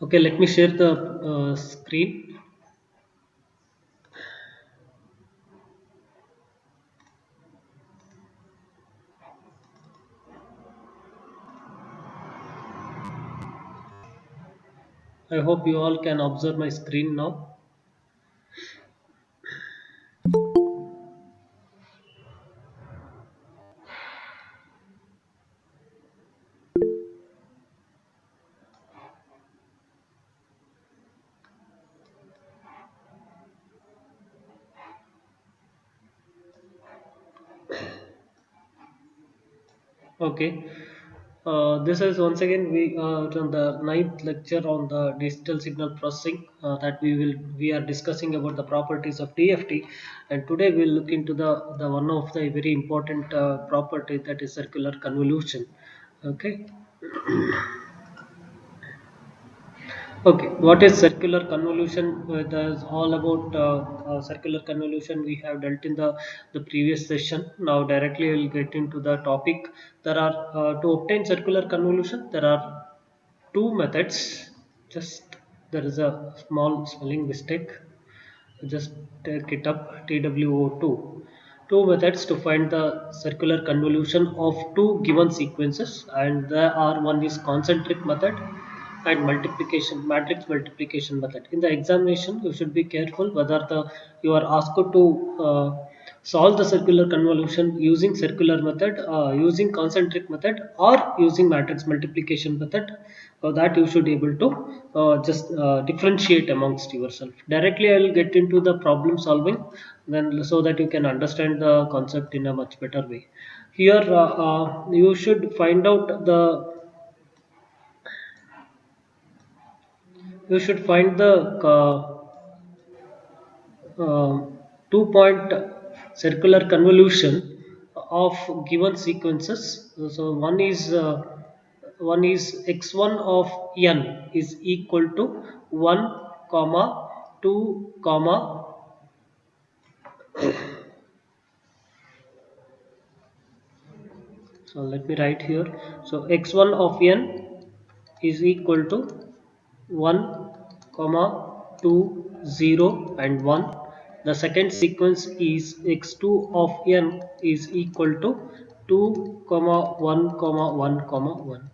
Okay, let me share the screen. I hope you all can observe my screen now. Okay. This is once again we on the ninth lecture on the digital signal processing that we are discussing about the properties of DFT, and today we'll look into the one of the very important property, that is circular convolution. Okay. Okay, what is circular convolution? That's all about circular convolution. We have dealt in the previous session. Now directly we'll get into the topic. There are to obtain circular convolution, there are two methods. Just there is a small spelling mistake. Just take it up. TWO2. Two methods to find the circular convolution of two given sequences, and there are one is concentric method and multiplication matrix multiplication method. In the examination, you should be careful whether the you are asked to solve the circular convolution using circular method, using concentric method, or using matrix multiplication method. That you should able to just differentiate amongst yourself. Directly I will get into the problem solving, then so that you can understand the concept in a much better way. Here you should find out the you should find the two-point circular convolution of given sequences. So one is x1 of n is equal to 1 comma 2 comma. So let me write here. So x1 of n is equal to 1 comma 2 0 and 1. The second sequence is x2 of n is equal to 2 comma 1 comma 1 comma 1.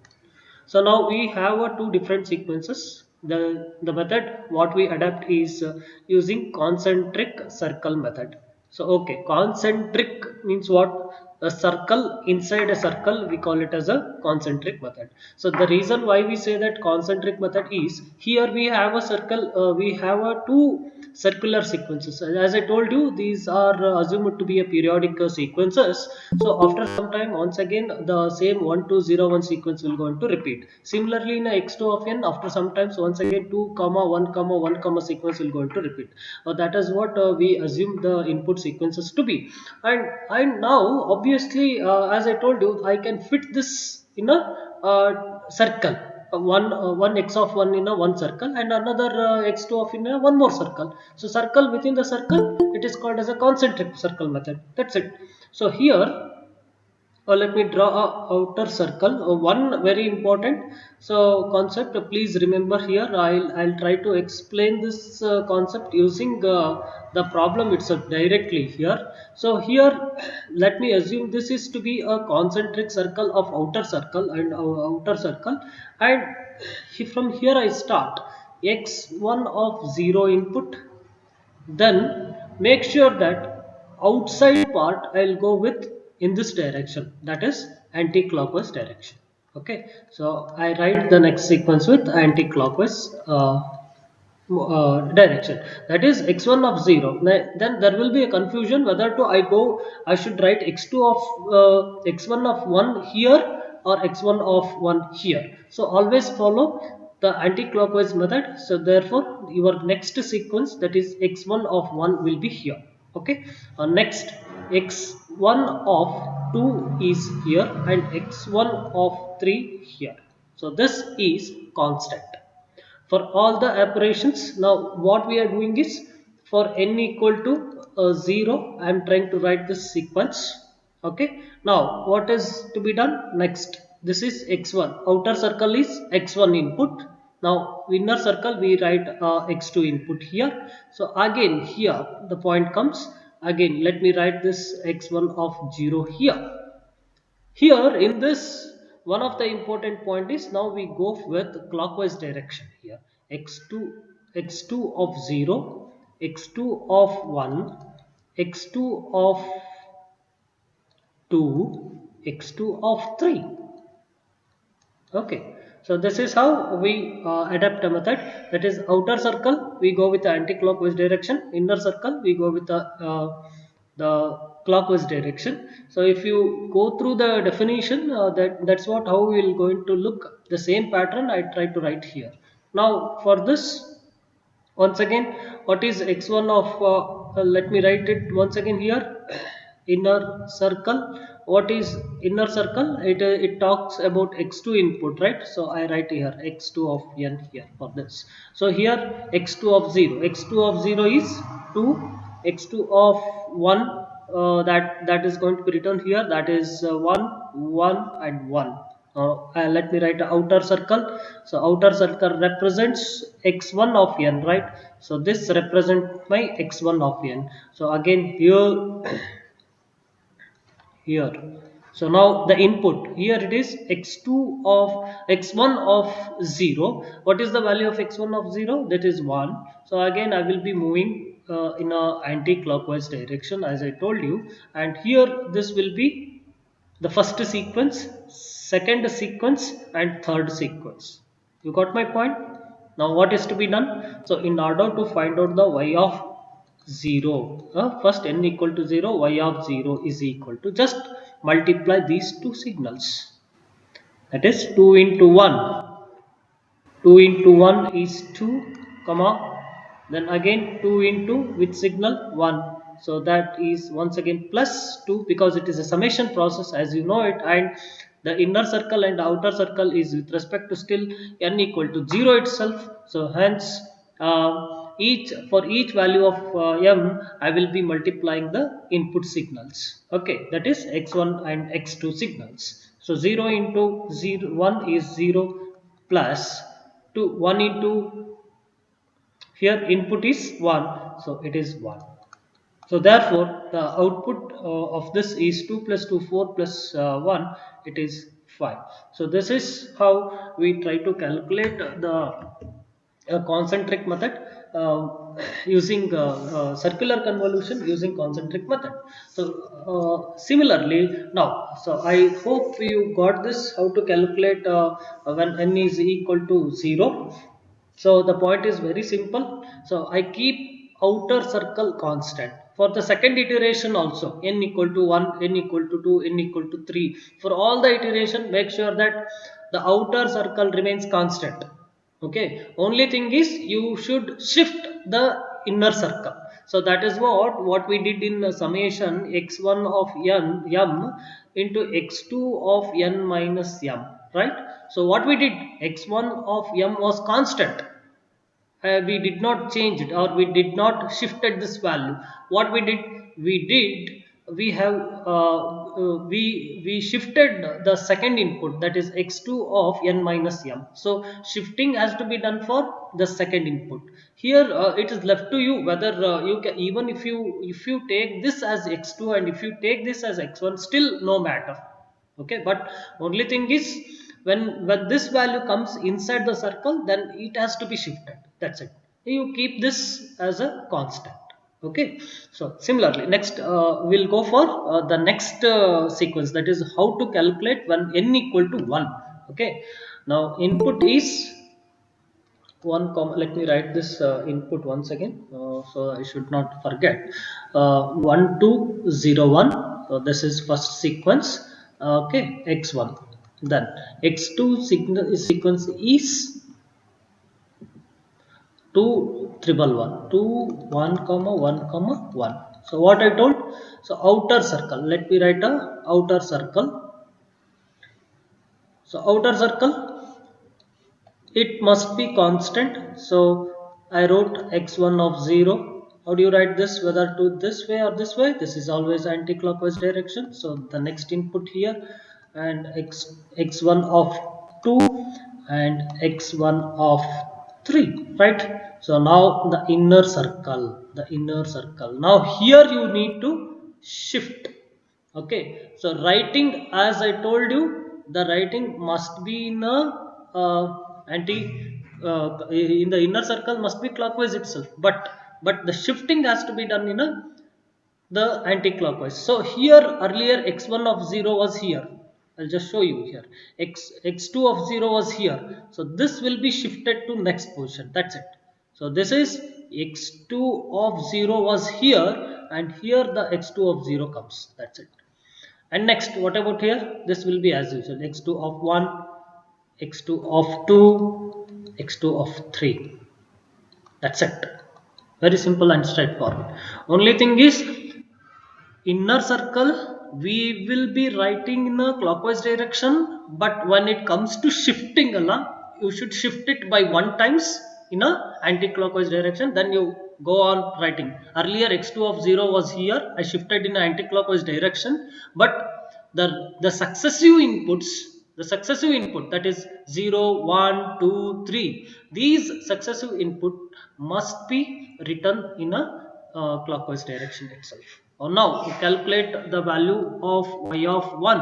So now we have two different sequences. The method what we adapt is using concentric circle method. So okay, concentric means what? A circle inside a circle, we call it as a concentric method. So the reason why we say that concentric method is, here we have a circle, we have a two circular sequences. As I told you, these are assumed to be a periodic sequences. So after some time, once again the same 1201 sequence will going to repeat. Similarly in a x2 of n, after some times once again 2 comma 1 comma 1 comma sequence will going to repeat. That is what we assume the input sequences to be. And now obviously, as I told you, I can fit this in a circle. One x of 1 in a one circle, and another x2 of in a one more circle. So circle within the circle, it is called as a concentric circle method. That's it. So here let me draw a outer circle. One very important concept, please remember here. I'll try to explain this concept using the problem itself directly here. So here let me assume this is to be a concentric circle of outer circle and outer circle, and from here I start x1 of 0 input. Then make sure that outside part I'll go with in this direction, that is anti-clockwise direction. Okay, so I write the next sequence with anti-clockwise direction, that is x1 of 0. Then there will be a confusion whether to I should write x2 of x1 of 1 here or x1 of 1 here. So always follow the anti-clockwise method. So therefore your next sequence, that is x1 of 1, will be here. Okay, next x1 of 2 is here and x1 of 3 here. So this is constant for all the operations. Now what we are doing is, for n equal to 0, I am trying to write this sequence. Okay, now what is to be done next? This is x1, outer circle is x1 input, Now inner circle we write x2 input here. So again here the point comes, again let me write this x1 of 0 here. Here in this, one of the important point is now we go with clockwise direction here. x2 of 0, x2 of 1, x2 of 2, x2 of 3. Okay, so this is how we adapt a method. That is, outer circle we go with the anti-clockwise direction, inner circle we go with the clockwise direction. So if you go through the definition, that's what how we will going to look the same pattern I try to write here. Now for this, once again, what is x1 of let me write it once again here. Inner circle, what is inner circle? It talks about x2 input, right? So I write here x2 of n here for this. So here x2 of 0, x2 of 0 is 2, x2 of 1 that is going to be written here, that is 1 1 and 1. Let me write a outer circle. So outer circle represents x1 of n, right? So this represent my x1 of n. So again here, so now the input here, it is x2 of x1 of 0. What is the value of x1 of 0? That is 1. So again I will be moving in a anti-clockwise direction as I told you, and here this will be the first sequence, second sequence and third sequence. You got my point? Now what is to be done? So in order to find out the y of 0, first n equal to 0, y of 0 is equal to, just multiply these two signals. That is 2 into 1. 2 into 1 is 2, comma, then again 2 into with signal 1. So that is once again plus 2, because it is a summation process as you know it, and the inner circle and outer circle is with respect to still n equal to 0 itself. So hence for each value of m I will be multiplying the input signals. Okay, that is x1 and x2 signals. So 0 into 0 1 is 0, plus 2 1 into here input is 1, so it is 1. So therefore the output of this is 2 plus 2 4 plus 1, it is 5. So this is how we try to calculate the concentric method using circular convolution using concentric method. So similarly now, so I hope you got this, how to calculate when n is equal to 0. So the point is very simple. So I keep outer circle constant for the second iteration also, n equal to 1, n equal to 2, n equal to 3. For all the iteration, make sure that the outer circle remains constant. Okay, only thing is you should shift the inner circle. So that is what we did in the summation x1 of n m into x2 of n minus m, right? So what we did, x1 of m was constant, we did not change it or we did not shifted this value. What we have we shifted the second input, that is x2 of n minus m. So shifting has to be done for the second input. Here it is left to you whether you can, even if you take this as x2 and if you take this as x1, still no matter. Okay, but only thing is when this value comes inside the circle, then it has to be shifted. That's it. You keep this as a constant. Okay, so similarly next we'll go for the next sequence, that is how to calculate when n equal to 1. Okay, now input is 1 comma, let me write this input once again so I should not forget. 1 2 0 1, so this is first sequence. Okay, x1, then x2 sequence is 2 triple 1, 2 1 comma 1 comma 1. So what I told, so outer circle, let me write a outer circle. So outer circle, it must be constant. So I wrote x1 of 0. How do you write this, whether to this way or this way? This is always anti-clockwise direction. So the next input here, and x1 of 2, and x1 of 3, right? So now the inner circle, now here you need to shift. Okay, so writing, as I told you, the writing must be in a anti in the inner circle must be clockwise itself, but the shifting has to be done in a the anti-clockwise. So here earlier x1 of 0 was here. I'll just show you here. X2 of 0 was here. So this will be shifted to next position. That's it. So this is x2 of 0 was here, and here the x2 of 0 comes. That's it. And next, what about here? This will be as usual. x2 of 1, x2 of 2, x2 of 3. That's it. Very simple and straightforward. Only thing is, inner circle we will be writing in a clockwise direction, but when it comes to shifting you should shift it by 1 times in a anti-clockwise direction, then you go on writing. Earlier x2 of 0 was here, I shifted in an anti-clockwise direction, but the successive inputs, the successive input, that is 0 1 2 3, these successive input must be written in a clockwise direction itself. Or now we calculate the value of y of 1,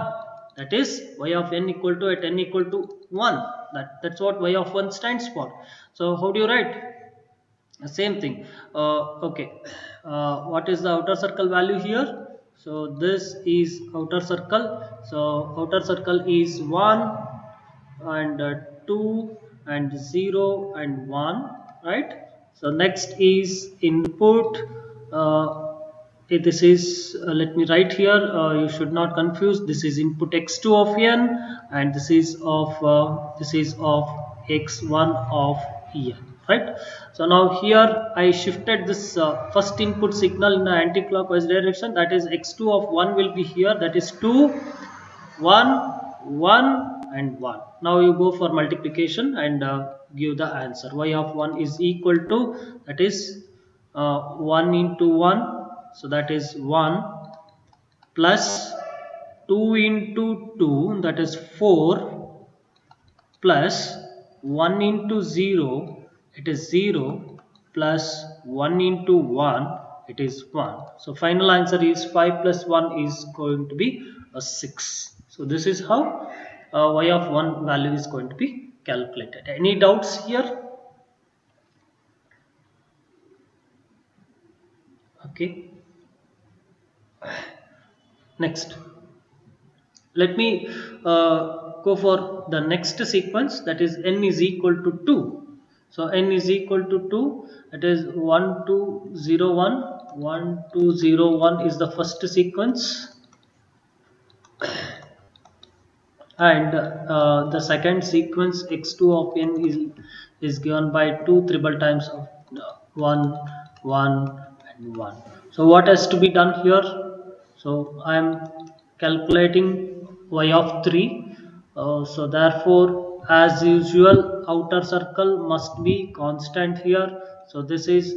that is y of n equal to at n equal to 1. That's what y of 1 stands for. So how do you write? Same thing. Okay, what is the outer circle value here? So this is outer circle. So outer circle is 1 and 2 and 0 and 1, right? So next is input. This is let me write here, you should not confuse. This is input x2 of n, and this is of x1 of n, right? So now here I shifted this first input signal in the anti-clockwise direction, that is x2 of 1 will be here, that is 2 1 1 and 1. Now you go for multiplication and give the answer. Y of 1 is equal to, that is 1 into 1, so that is 1, plus 2 into 2, that is 4, plus 1 into 0, it is 0, plus 1 into 1, it is 1. So final answer is 5 plus 1 is going to be a 6. So this is how y of 1 value is going to be calculated. Any doubts here? Okay. Next, let me go for the next sequence, that is n is equal to 2. So n is equal to 2, it is 1 2 0 1, 1 2 0 1 is the first sequence, and the second sequence x2 of n is given by 2 triple times of 1 1 and 1. So what has to be done here? So I am calculating y of 3. So therefore, as usual, outer circle must be constant here. So this is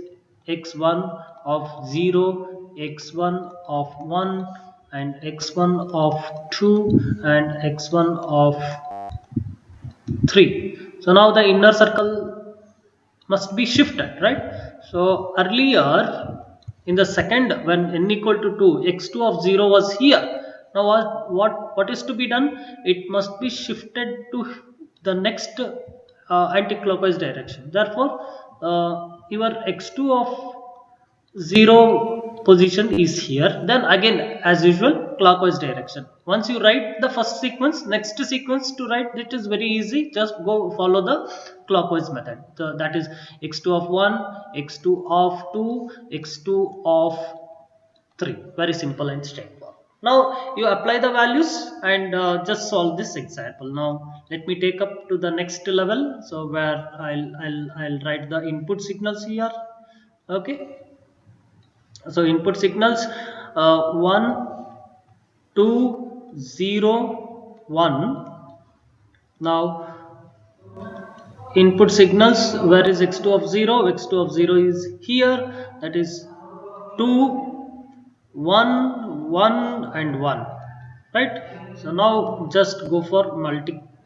x1 of 0, x1 of 1, and x1 of 2, and x1 of 3. So now the inner circle must be shifted, right? So earlier in the second, when n equal to 2, x2 of 0 was here. Now what is to be done? It must be shifted to the next anti-clockwise direction. Therefore your x2 of 0 position is here, then again as usual clockwise direction. Once you write the first sequence, next sequence to write it is very easy, just go follow the clockwise method. So that is x2 of 1, x2 of 2, x2 of 3. Very simple and straightforward. Now you apply the values and just solve this example. Now let me take up to the next level, so where I'll write the input signals here. Okay, so input signals 1 2 0 1. Now input signals, where is x2 of 0? X2 of 0 is here, that is 2 1 1 and 1, right? So now just go for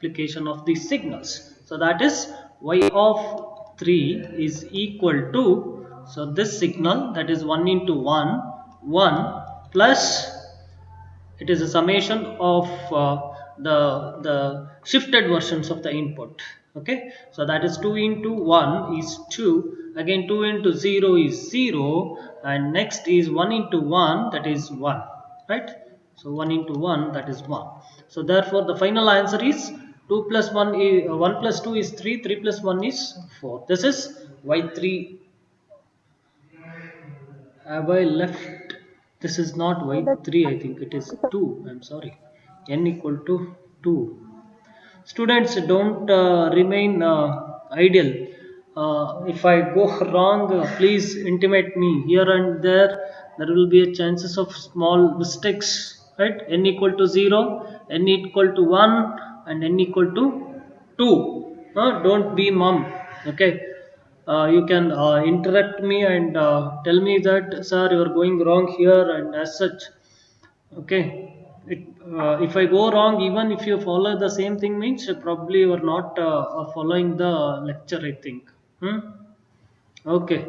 multiplication of these signals. So that is y of 3 is equal to, so this signal, that is 1 into 1, 1 plus, it is a summation of the shifted versions of the input. Okay, so that is 2 into 1 is 2, again 2 into 0 is 0, and next is 1 into 1, that is 1, right? So 1 into 1, that is 1. So therefore the final answer is 2 plus 1 is 1 plus 2 is 3, 3 plus 1 is 4. This is y3. Have I left? This is not y3, I think it is 2. I'm sorry. N equal to 2. Students, don't remain idle. If I go wrong, please intimate me. Here and there will be a chances of small mistakes, right? N equal to 0, N equal to 1, and N equal to 2. Don't be mum. Okay. You can interrupt me and tell me that, sir, you are going wrong here, and as such. Okay, if I go wrong, even if you follow the same thing, means probably you are not following the lecture, I think. Okay,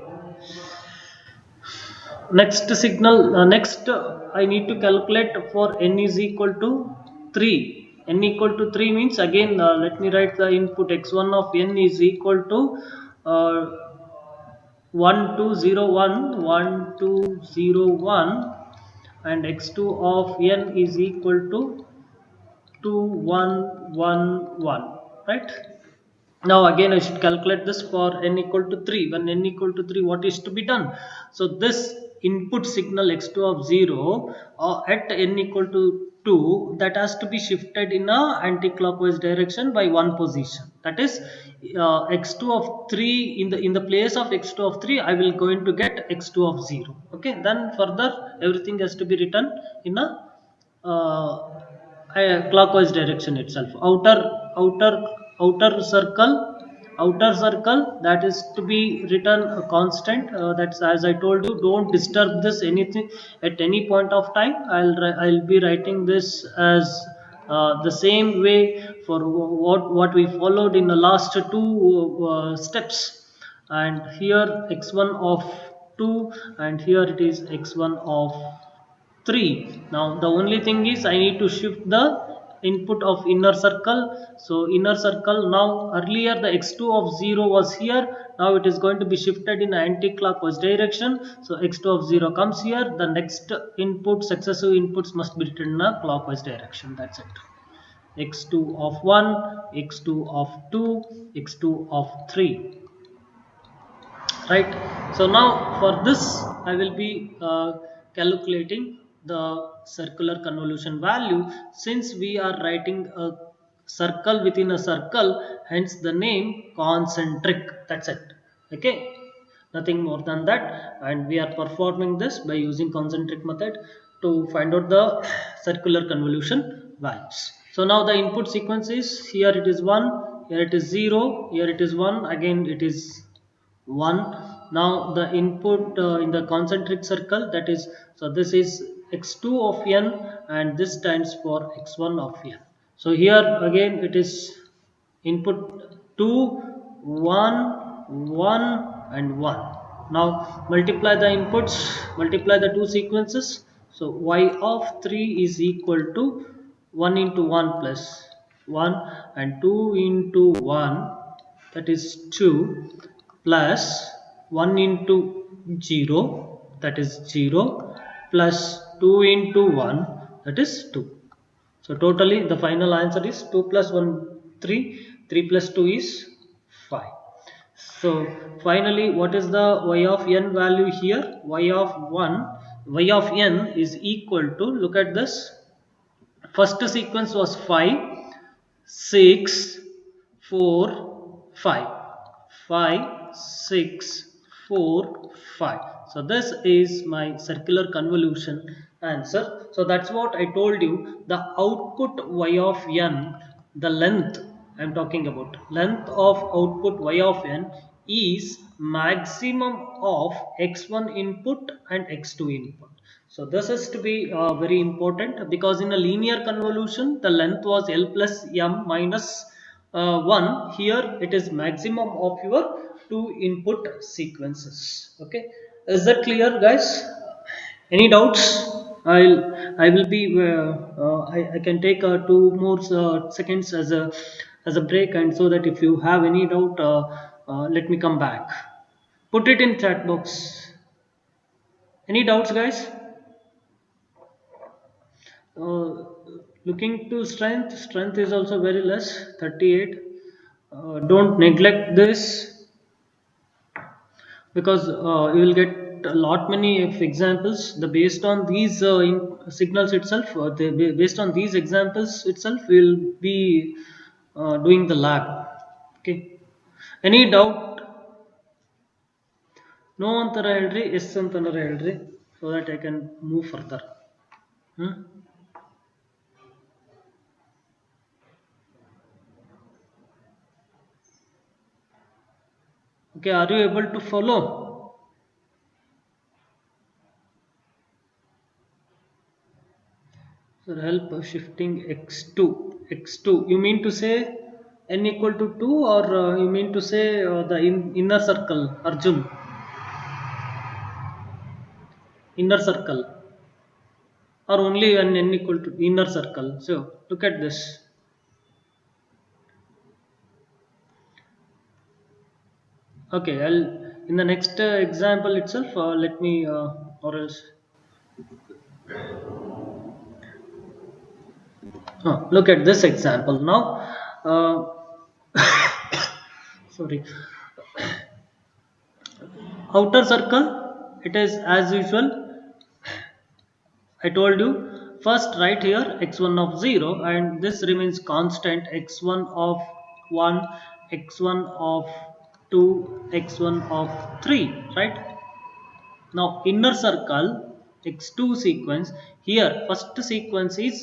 next signal, next I need to calculate for n is equal to 3. N equal to 3 means, again let me write the input. X1 of n is equal to uh, 1201 and x2 of n is equal to 2111, right? Now again I should calculate this for n equal to 3. When n equal to 3, what is to be done? So this input signal x2 of 0 at n equal to 2, that has to be shifted in a anti-clockwise direction by one position. That is x2 of 3, in the place of x2 of 3 I will going to get x2 of 0. Okay, then further everything has to be written in a clockwise direction itself. Outer circle that is to be written a constant. That's, as I told you, don't disturb this anything at any point of time. I'll be writing this as the same way for what we followed in the last two steps. And here x1 of 2, and here it is x1 of 3. Now the only thing is I need to shift the input of inner circle. So inner circle, now earlier the x2 of 0 was here, now it is going to be shifted in anti-clockwise direction. So x2 of 0 comes here, the next input, successive inputs must be written in a clockwise direction. That's it. x2 of 1, x2 of 2, x2 of 3. Right. So now for this I will be calculating the circular convolution value, since we are writing a circle within a circle, hence the name concentric. That's it. Okay, nothing more than that. And we are performing this by using concentric method to find out the circular convolution values. So now the input sequence is, here it is 1, here it is 0, here it is 1, again it is 1. Now the input in the concentric circle, that is, so this is x2 of n and this stands for x1 of n. So here again it is input 2, 1, 1 and 1. Now multiply the inputs, multiply the two sequences. So y of 3 is equal to 1 into 1 plus 1 and 2 into 1, that is 2, plus 1 into 0, that is 0, plus 2 into 1, that is 2. So totally the final answer is 2 plus 1 3, 3 plus 2 is 5. So finally what is the y of n value here? Y of n is equal to, look at this, first sequence was 5, 6, 4, 5. 5, 6, 4, 5. So this is my circular convolution answer. So that's what I told you. The output y of n, the length I am talking about, length of output y of n is maximum of x1 input and x2 input. So this is to be very important, because in a linear convolution the length was L plus m minus 1, here it is maximum of your 2 input sequences. Okay, is that clear, guys? Any doubts? I will be I can take 2 more seconds as a break, and so that if you have any doubt, let me come back. Put it in chat box. Any doubts, guys? Uh, Looking to strength is also very less, 38. Don't neglect this, because you will get a lot many of examples. The based on these signals itself, based on these examples itself, we will be doing the lab. Okay. Any doubt? No ಅಂತರ ಹೇಳ್ರಿ, S ಅಂತನಾರ ಹೇಳ್ರಿ, so that I can move further. Hmm? Okay, are you able to follow? So help shifting x2. X2. You mean to say n equal to 2, or you mean to say the inner circle, Arjun? Inner circle, or only when n equal to inner circle? So look at this. Okay, I'll in the next example itself. Let me or else. Look at this example now. Sorry. Outer circle, it is as usual. I told you, first write here x1 of 0, and this remains constant, x1 of 1, x1 of 2, x1 of 3, right? Now inner circle, x2 sequence, here first sequence is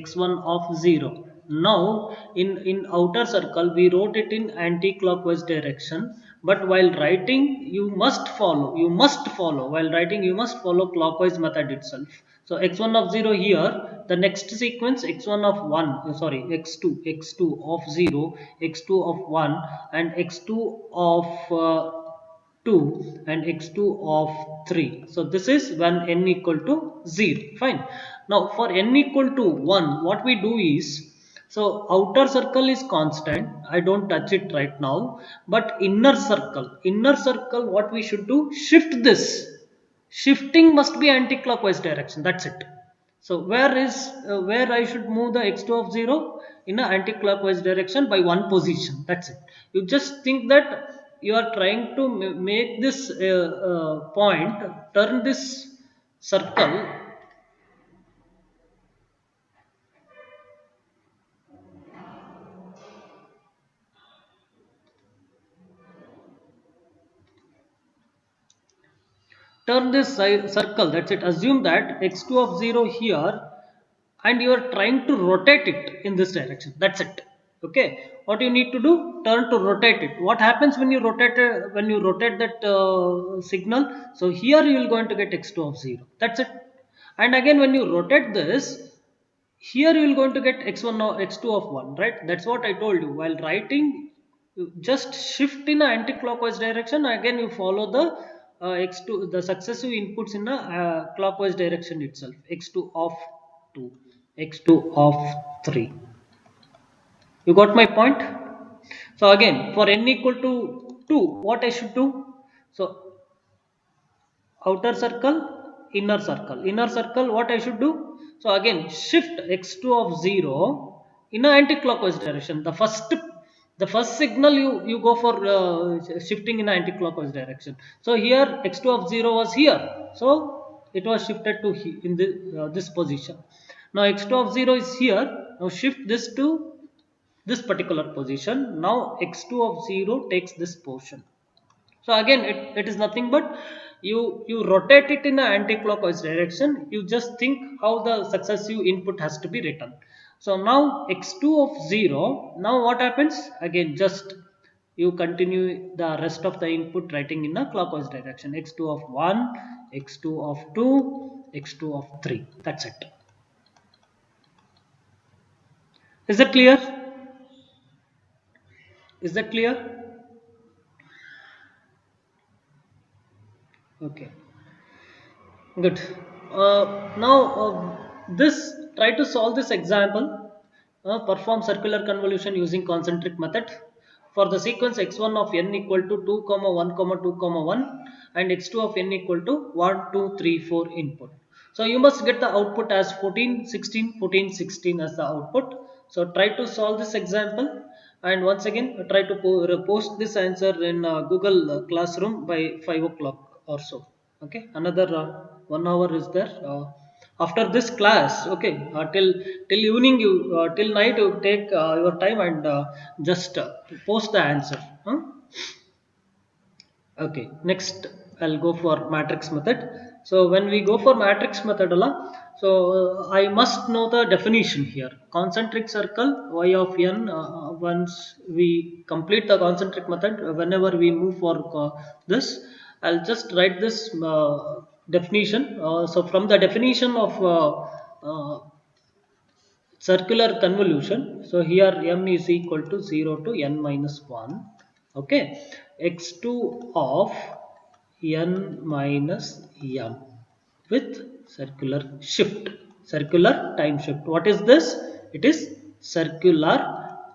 x1 of 0. Now in outer circle we wrote it in anti-clockwise direction, but while writing while writing you must follow clockwise method itself. So x1 of 0 here, the next sequence x1 of 1, x2 of 0, x2 of 1, and x2 of 2, and x2 of 3. So this is when n equal to 0. Fine. Now for n equal to 1, what we do is, so outer circle is constant, I don't touch it right now, but inner circle, what we should do, shift this. Shifting must be anti-clockwise direction, that's it. So where I should move the x2 of 0? In an anti-clockwise direction by 1 position, that's it. You just think that you are trying to make this point, turn this circle, circle, that's it. Assume that x2 of 0 here, and you are trying to rotate it in this direction, that's it. Okay, what you need to do, turn to rotate it. What happens when you rotate that signal? So here you will going to get x2 of 0, that's it. And again when you rotate this, here you will going to get x1 or x2 of 1, right? That's what I told you. While writing, you just shift in an anti-clockwise direction, again you follow the x2, the successive inputs in a clockwise direction itself. X2 of 2, x2 of 3. You got my point? So again for n equal to 2, what I should do? So outer circle, inner circle, what I should do? So again shift x2 of 0 in a anti-clockwise direction. The first signal you go for shifting in anti-clockwise direction. So here x2 of 0 was here, so it was shifted to in this position. Now x2 of 0 is here, now shift this to this particular position. Now x2 of 0 takes this portion. So again it is nothing but you rotate it in an anti-clockwise direction. You just think how the successive input has to be written. So now x2 of 0, now what happens? Again just you continue the rest of the input writing in a clockwise direction. X2 of 1, x2 of 2, x2 of 3, that's it. Is it clear? Is that clear? Okay, good. Now this try to solve this example. Perform circular convolution using concentric method for the sequence x1 of n equal to 2 comma 1 comma 2 comma 1 and x2 of n equal to 1 2 3 4 input. So you must get the output as 14 16 14 16 as the output. So try to solve this example, and once again try to post this answer in Google Classroom by 5 o'clock or so. Okay, another 1 hour is there after this class. Okay, till evening, you till night you take your time and just post the answer, huh? Okay, next I'll go for matrix method. So when we go for matrix method, I must know the definition here. Concentric circle y of n. Once we complete the concentric method, whenever we move for this, I'll just write this definition. So from the definition of circular convolution, so here m is equal to 0 to n minus 1. Okay, x2 of n minus m with circular shift, circular time shift. What is this? It is circular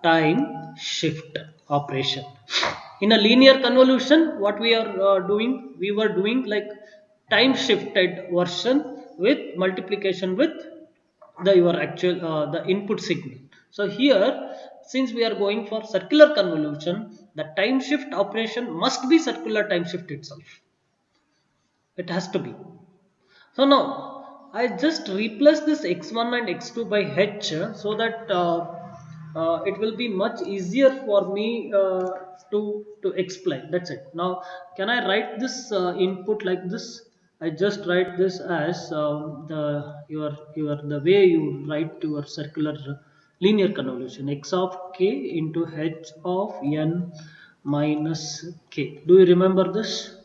time shift operation. In a linear convolution, what we are doing, we were doing like time shifted version with multiplication with the your actual the input signal. So here, since we are going for circular convolution, the time shift operation must be circular time shift itself. It has to be. So now I just replace this x1 and x2 by h, so that it will be much easier for me to explain. That's it. Now can I write this input like this? I just write this as the your the way you write your circular linear convolution, x of k into h of n minus k. Do you remember this?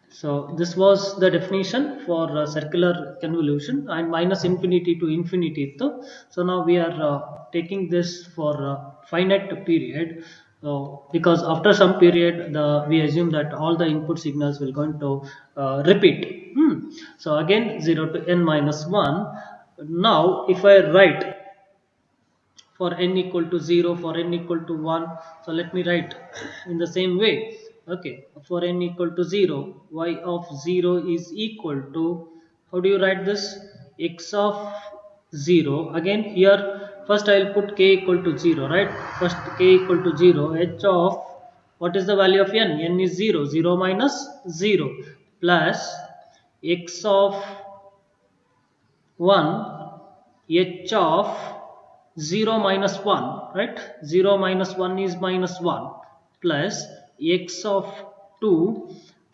So this was the definition for circular convolution, and minus infinity to infinity. So now we are taking this for finite period, because after some period we assume that all the input signals will going to repeat. So again 0 to n minus 1. Now if I write for n equal to 0, for n equal to 1, so let me write in the same way. Okay, for n equal to 0, y of 0 is equal to, how do you write this? X of 0. Again here, first I will put k equal to 0, right? First k equal to 0, h of, what is the value of n? N is 0, 0 minus 0, plus x of 1, h of 0 minus 1, right? 0 minus 1 is minus 1, plus x of 2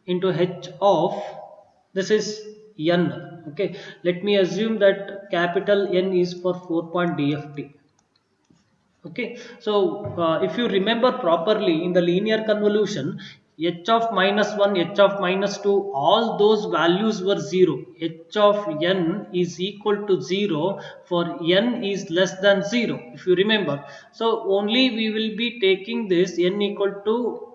into h of, this is n. Okay, let me assume that capital N is for 4 point DFT. Okay, so if you remember properly, in the linear convolution, h of minus 1, h of minus 2, all those values were 0. H of n is equal to 0 for n is less than 0, if you remember. So only we will be taking this n equal to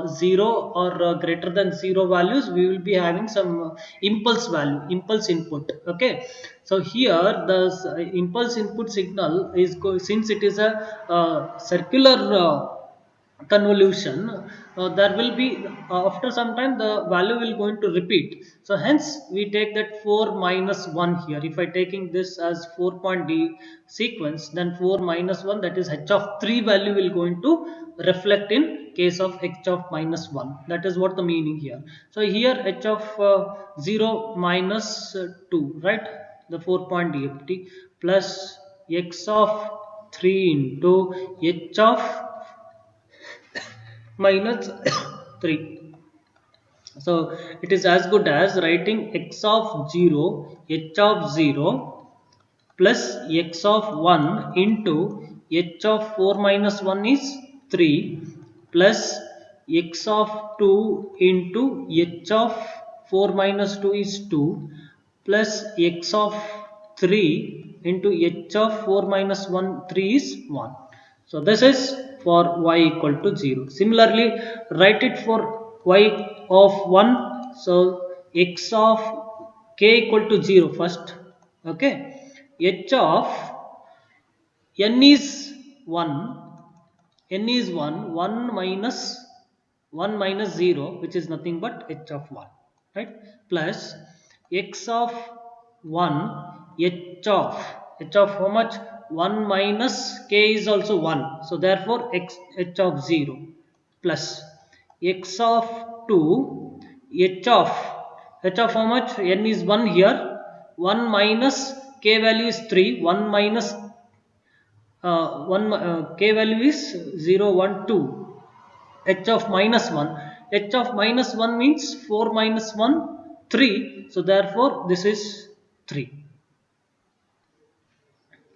0 or greater than 0 values. We will be having some impulse value, impulse input. Okay, so here the impulse input signal is since it is a circular convolution, there will be after some time the value will going to repeat. So hence we take that 4 minus 1 here. If I taking this as 4 point D sequence, then 4 minus 1, that is h of 3 value will going to reflect in case of h of minus 1. That is what the meaning here. So here h of 0 minus 2, right? The 4 point DFT plus x of 3 into h of minus 3. So it is as good as writing x of 0, h of 0 plus x of 1 into h of 4 minus 1 is 3, plus x of 2 into h of 4 minus 2 is 2, plus x of 3 into h of 4 minus 1, 3 is 1. So this is for y equal to 0. Similarly, write it for y of 1. So x of k equal to 0 first. Okay, h of n is 1. N is 1, 1 minus 0, which is nothing but h of 1, right, plus x of 1, h of how much, 1 minus k is also 1, so therefore h of 0, plus x of 2, h of how much, n is 1 here, 1 minus k value is 3, 1 minus 1 k value is 0 1 2, h of minus 1, h of minus 1 means 4 minus 1 3, so therefore this is 3.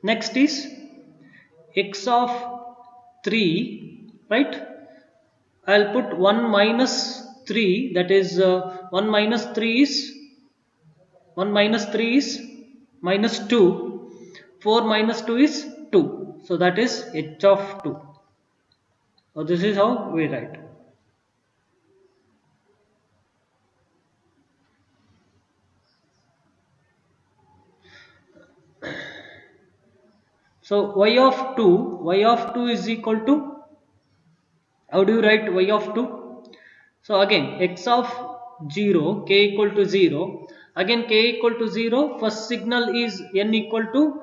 Next is x of 3, right, I'll put 1 minus 3, that is 1 minus 3 is minus 2, 4 minus 2 is 2, so that is h of 2. So this is how we write. So y of 2 is equal to, how do you write y of 2? So again x of 0, k equal to 0, again k equal to 0, first signal is n equal to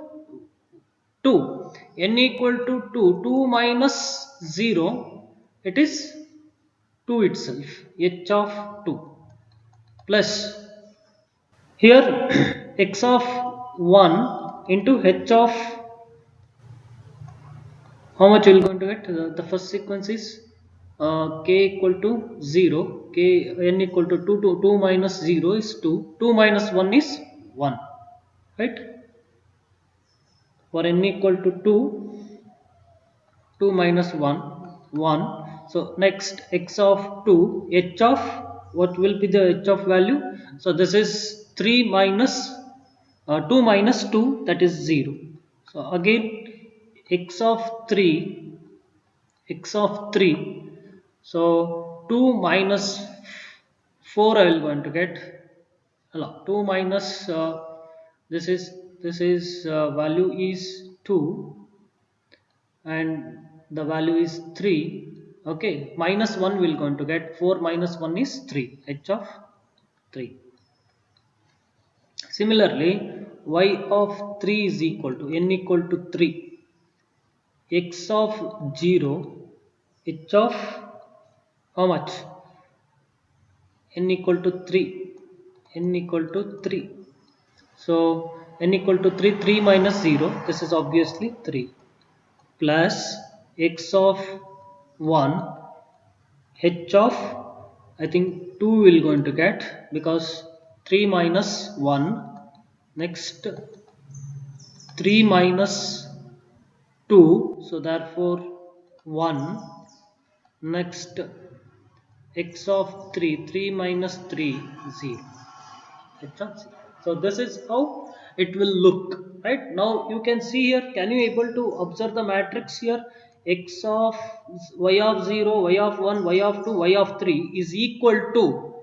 2, n equal to 2, 2 minus 0, it is 2 itself, h of 2, plus here x of 1 into h of, how much you will going to get, the first sequence is k equal to 0, k n equal to 2, 2 minus 0 is 2, 2 minus 1 is 1, right, for n equal to 2, 2 minus 1 1. So next x of 2, h of, what will be the h of value, so this is 3 minus 2 minus 2, that is 0. So again x of 3, so 2 minus 4 I will going to get, hello, 2 minus this is value is 2 and the value is 3, okay, minus 1 will going to get, 4 minus 1 is 3, h of 3. Similarly, y of 3 is equal to, n equal to 3, x of 0, h of how much, n equal to 3, n equal to 3, so n equal to 3, 3 minus 0, this is obviously 3, plus x of 1, h of, I think 2 will going to get, because 3 minus 1, next 3 minus 2, so therefore 1, next x of 3, 3 minus 3 0, h of 0. So this is how it will look, right. Now you can see here, can you able to observe the matrix here, x of y of 0, y of 1, y of 2, y of 3 is equal to,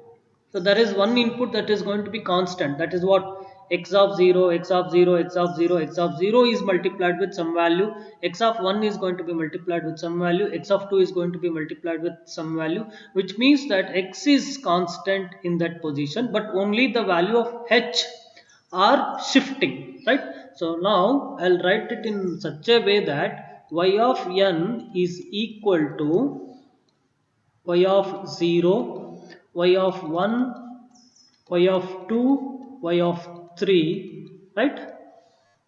so there is one input that is going to be constant, that is what, x of 0, x of 0, x of 0, x of 0 is multiplied with some value, x of 1 is going to be multiplied with some value, x of 2 is going to be multiplied with some value, which means that x is constant in that position, but only the value of h are shifting, right. So now I'll write it in such a way that y of n is equal to y of 0, y of 1, y of 2, y of 3, right.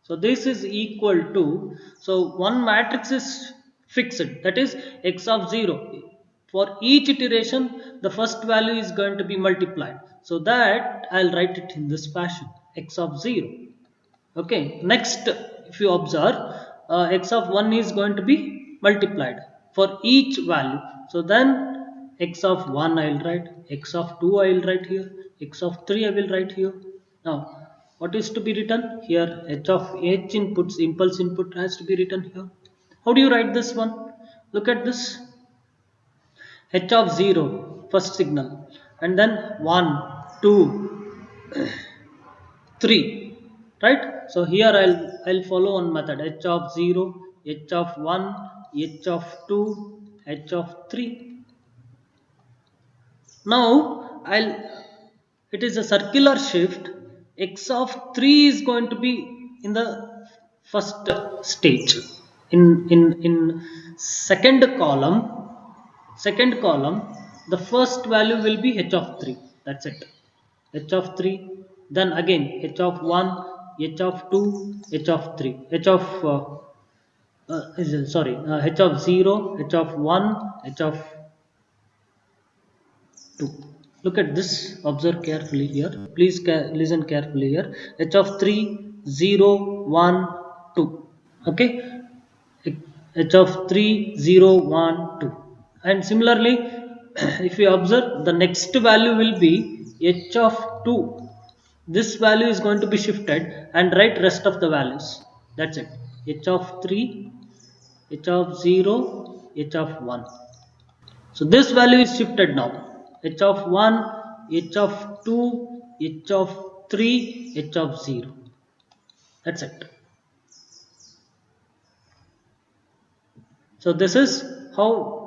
So this is equal to, so one matrix is fixed, that is x of 0, for each iteration the first value is going to be multiplied, so that I'll write it in this fashion, x of 0. Okay, next if you observe, x of 1 is going to be multiplied for each value, so then x of 1 I will write, x of 2 I will write here, x of 3 I will write here. Now what is to be written here, h of h inputs, impulse input has to be written here. How do you write this one? Look at this. H of 0 first signal, and then 1 2 3, right? So here I'll follow one method: h of 0, h of 1, h of 2, h of 3. Now it is a circular shift. X of 3 is going to be in the first stage. In second column, the first value will be h of 3. That's it. H of 3, then again h of 1, h of 2, h of 3, h of h of 0, h of 1, h of 2. Look at this, observe carefully here, please listen carefully here. H of 3, 0, 1, 2. Okay, h of 3, 0, 1, 2. And similarly, if you observe, the next value will be h of 2. This value is going to be shifted, and write rest of the values. That's it. H of 3, h of 0, h of 1. So this value is shifted now. H of 1, h of 2, h of 3, h of 0. That's it. So this is how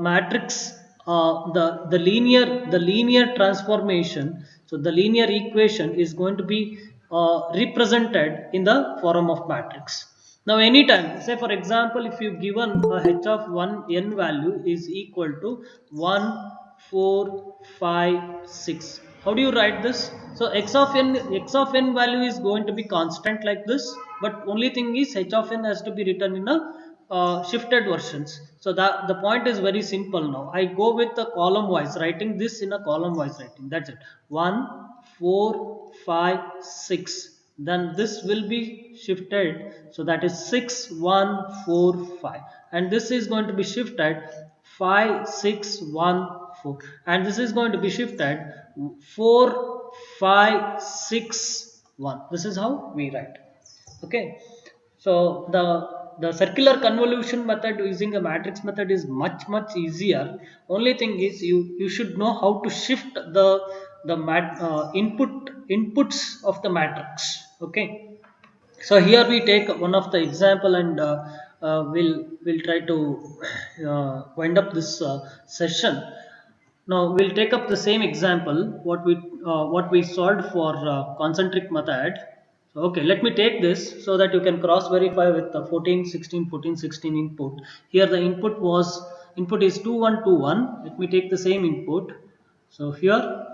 matrix, the linear transformation. So the linear equation is going to be represented in the form of matrix. Now anytime, say for example, if you given a h of 1 n value is equal to 1, 4, 5, 6. How do you write this? So x of n value is going to be constant like this, but only thing is h of n has to be written in a shifted versions. So that the point is very simple. Now I go with the column wise, writing this in a column wise writing. That's it. 1, 4, 5, 6. Then this will be shifted. So that is 6, 1, 4, 5. And this is going to be shifted 5, 6, 1, 4. And this is going to be shifted 4, 5, 6, 1. This is how we write. Okay. So the circular convolution method using a matrix method is much easier. Only thing is you should know how to shift the inputs of the matrix. Okay. So here we take one of the example, and we'll try to wind up this session. Now we'll take up the same example what we solved for concentric method. So, okay, let me take this so that you can cross verify with the 14, 16, 14, 16 input. Here the input is 2121. Let me take the same input. So here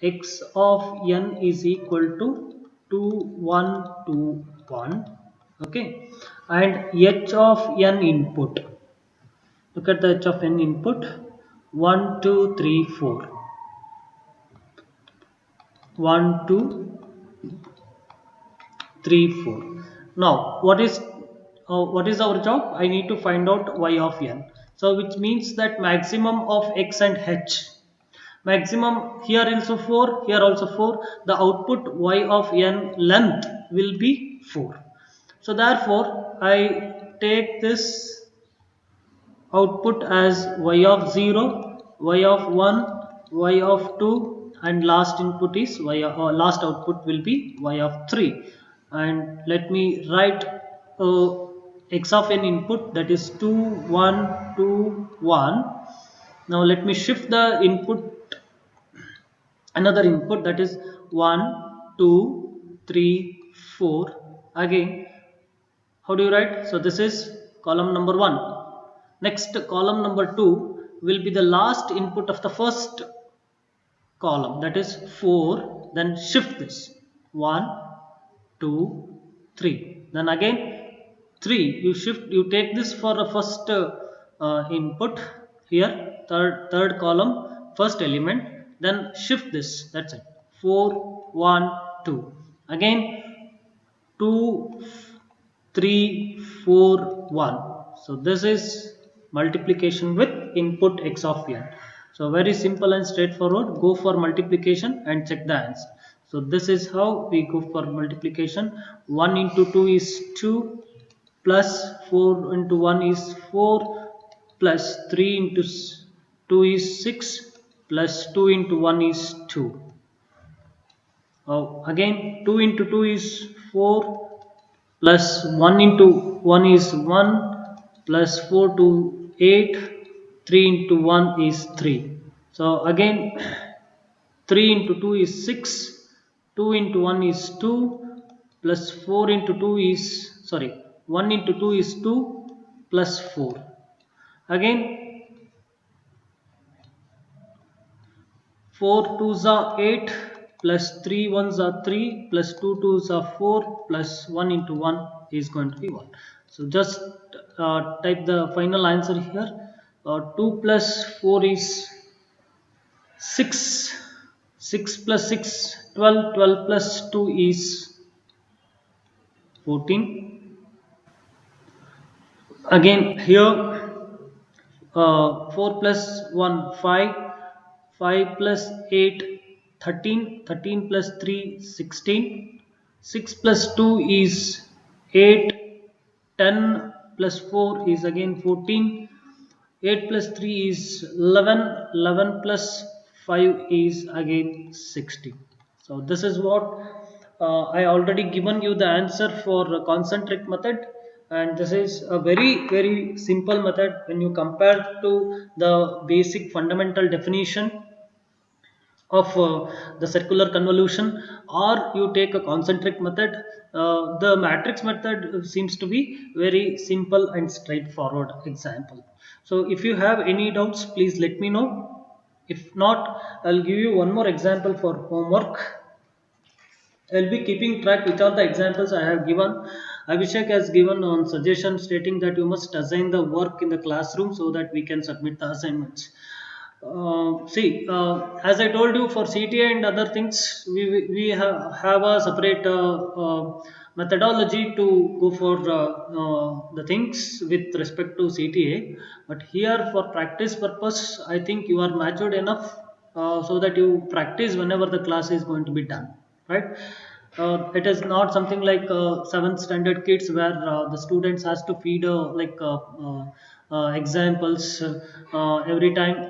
x of n is equal to 2121. Okay, and h of n input. Look at the h of n input. 1, 2, 3, 4. 1, 2, 3, 4. Now what is our job? I need to find out y of n. So which means that maximum of x and h. Maximum here also 4, here also 4. The output y of n length will be 4. So therefore I take this output as y of 0, y of 1, y of 2, and last input is last output will be y of 3. And let me write x of n input, that is 2, 1, 2, 1. Now let me shift the input, another input, that is 1, 2, 3, 4. Again, how do you write? So this is column number 1. Next, column number 2 will be the last input of the first column, that is 4. Then shift this 1, 2, 3. Then again 3. You take this for the first input here, third column, first element. Then shift this. That's it. 4, 1, 2. Again 2, 3, 4, 1. So this is multiplication with input x of n. So very simple and straightforward. Go for multiplication and check the answer. So this is how we go for multiplication. 1 into 2 is 2, plus 4 into 1 is 4 plus 3 into 2 is 6 plus 2 into 1 is 2. Again 2 into 2 is 4 plus 1 into 1 is 1 plus 4 to 8, 3 into 1 is 3. So again 3 into 2 is 6, 2 into 1 is 2 plus 4 into 2 is, sorry, 1 into 2 is 2 plus 4. Again 4 2s are 8 plus 3 1s are 3 plus 2 2s are 4 plus 1 into 1 is going to be 1. So just type the final answer here. 2 plus 4 is 6, 6 plus 6 12, 12 plus 2 is 14. Again here 4 plus 1 5, 5 plus 8 13, 13 plus 3 16, 6 plus 2 is 8, 10 plus 4 is again 14, 8 plus 3 is 11, 11 plus 5 is again 16. So this is what I already given you the answer for concentric method, and this is a very simple method when you compare to the basic fundamental definition of the circular convolution, or you take a concentric method. The matrix method seems to be very simple and straightforward example. So if you have any doubts, please let me know. If not, I'll give you one more example for homework. I'll be keeping track which are the examples I have given. Abhishek has given on suggestion stating that you must assign the work in the classroom so that we can submit the assignments. As I told you, for CTA and other things, we have a separate methodology to go for the things with respect to CTA. But here, for practice purpose, I think you are matured enough so that you practice whenever the class is going to be done, right? It is not something like 7th standard kids where the students has to feed examples every time